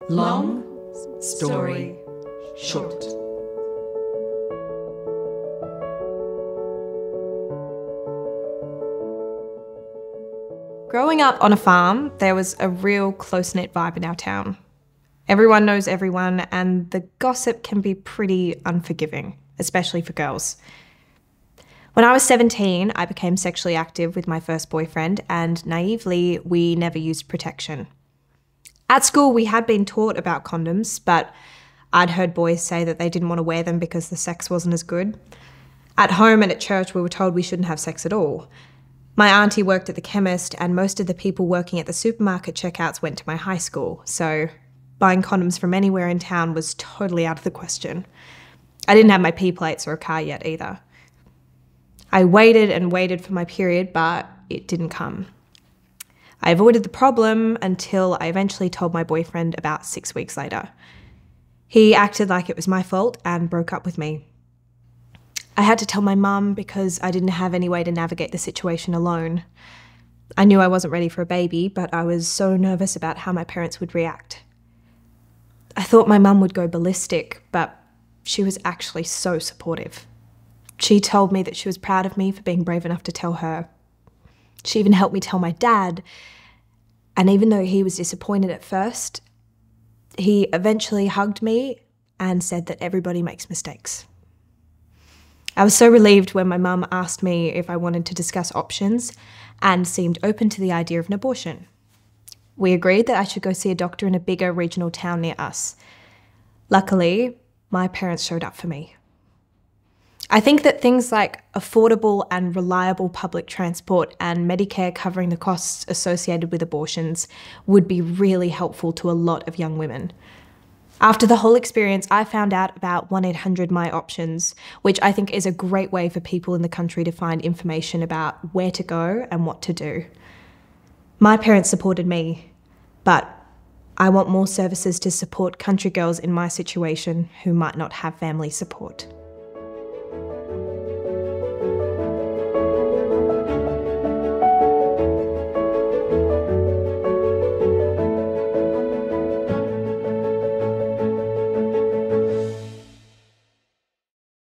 Long story short. Growing up on a farm, there was a real close-knit vibe in our town. Everyone knows everyone, and the gossip can be pretty unforgiving, especially for girls. When I was 17, I became sexually active with my first boyfriend, and naively, we never used protection. At school, we had been taught about condoms, but I'd heard boys say that they didn't want to wear them because the sex wasn't as good. At home and at church, we were told we shouldn't have sex at all. My auntie worked at the chemist, and most of the people working at the supermarket checkouts went to my high school, so buying condoms from anywhere in town was totally out of the question. I didn't have my P-plates or a car yet either. I waited and waited for my period, but it didn't come. I avoided the problem until I eventually told my boyfriend about 6 weeks later. He acted like it was my fault and broke up with me. I had to tell my mum because I didn't have any way to navigate the situation alone. I knew I wasn't ready for a baby, but I was so nervous about how my parents would react. I thought my mum would go ballistic, but she was actually so supportive. She told me that she was proud of me for being brave enough to tell her. She even helped me tell my dad, and even though he was disappointed at first, he eventually hugged me and said that everybody makes mistakes. I was so relieved when my mum asked me if I wanted to discuss options and seemed open to the idea of an abortion. We agreed that I should go see a doctor in a bigger regional town near us. Luckily, my parents showed up for me. I think that things like affordable and reliable public transport and Medicare covering the costs associated with abortions would be really helpful to a lot of young women. After the whole experience, I found out about 1-800-MY-OPTIONS, which I think is a great way for people in the country to find information about where to go and what to do. My parents supported me, but I want more services to support country girls in my situation who might not have family support.